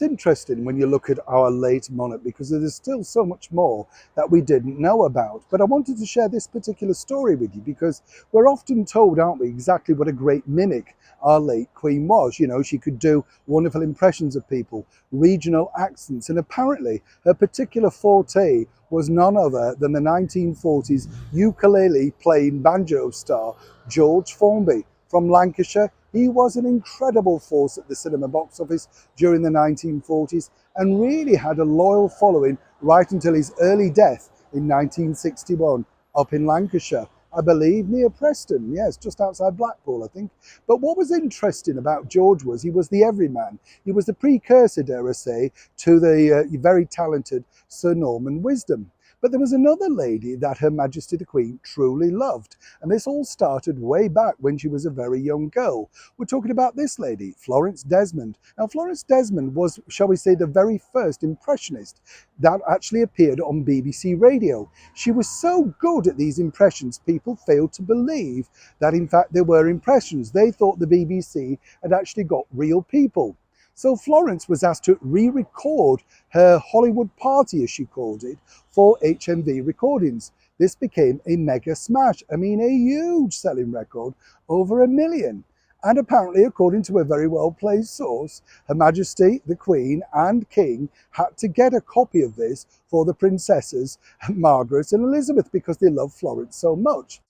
It's interesting when you look at our late monarch because there's still so much more that we didn't know about. But I wanted to share this particular story with you because we're often told, aren't we, exactly what a great mimic our late Queen was. You know, she could do wonderful impressions of people, regional accents, and apparently her particular forte was none other than the 1940s ukulele playing banjo star George Formby from Lancashire. He was an incredible force at the cinema box office during the 1940s and really had a loyal following right until his early death in 1961 up in Lancashire, I believe near Preston, yes, just outside Blackpool, I think. But what was interesting about George was he was the everyman. He was the precursor, dare I say, to the very talented Sir Norman Wisdom. But there was another lady that Her Majesty the Queen truly loved. And this all started way back when she was a very young girl. We're talking about this lady, Florence Desmond. Now, Florence Desmond was, shall we say, the very first impressionist that actually appeared on BBC Radio. She was so good at these impressions, people failed to believe that, in fact, they were impressions. They thought the BBC had actually got real people. So Florence was asked to re-record her Hollywood party, as she called it, for HMV Recordings. This became a mega smash. I mean, a huge selling record, over 1 million. And apparently, according to a very well-placed source, Her Majesty, the Queen and King had to get a copy of this for the princesses, Margaret and Elizabeth, because they loved Florence so much.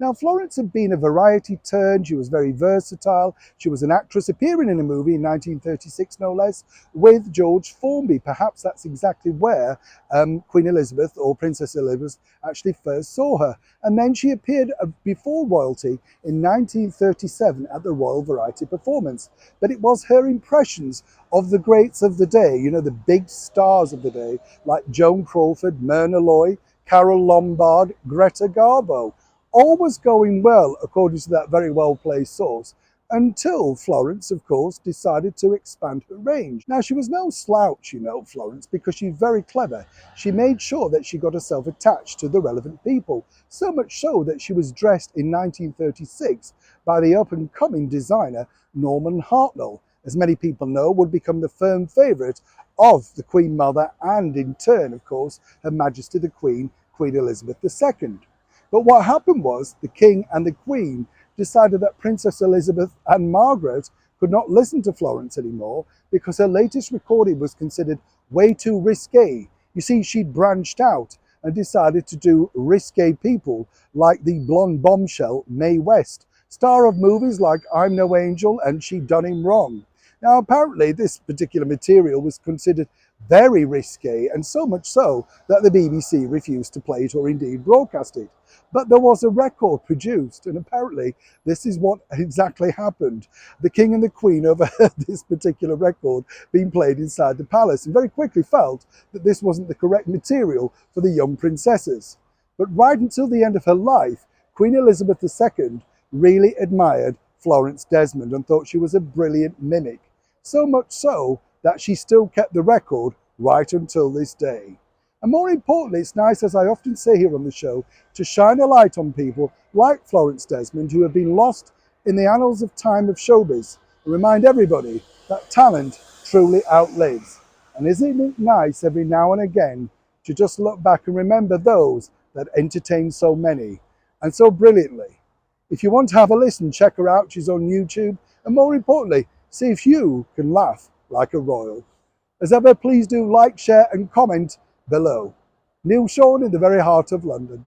Now, Florence had been a variety turn. She was very versatile. She was an actress appearing in a movie in 1936, no less, with George Formby. Perhaps that's exactly where Queen Elizabeth or Princess Elizabeth actually first saw her. And then she appeared before royalty in 1937 at the Royal Variety Performance. But it was her impressions of the greats of the day, you know, the big stars of the day, like Joan Crawford, Myrna Loy, Carole Lombard, Greta Garbo. All was going well, according to that very well-placed source, until Florence, of course, decided to expand her range. Now, she was no slouch, you know, Florence, because she's very clever. She made sure that she got herself attached to the relevant people, so much so that she was dressed in 1936 by the up-and-coming designer Norman Hartnell, as many people know, would become the firm favourite of the Queen Mother and, in turn, of course, Her Majesty the Queen, Queen Elizabeth II. But what happened was the King and the Queen decided that Princess Elizabeth and Margaret could not listen to Florence anymore because her latest recording was considered way too risque. You see, she'd branched out and decided to do risque people like the blonde bombshell Mae West, star of movies like I'm No Angel and She Done Him Wrong. Now, apparently, this particular material was considered very risque, and so much so that the BBC refused to play it or indeed broadcast it. But there was a record produced, and apparently this is what exactly happened. The King and the Queen overheard this particular record being played inside the palace and very quickly felt that this wasn't the correct material for the young princesses. But right until the end of her life, Queen Elizabeth II really admired Florence Desmond and thought she was a brilliant mimic. So much so that she still kept the record right until this day. And more importantly, it's nice, as I often say here on the show, to shine a light on people like Florence Desmond who have been lost in the annals of time of showbiz and remind everybody that talent truly outlives. And isn't it nice every now and again to just look back and remember those that entertain so many and so brilliantly? If you want to have a listen, check her out. She's on YouTube. And more importantly, see if you can laugh like a royal. As ever, please do like, share and comment below. Neil Sean in the very heart of London.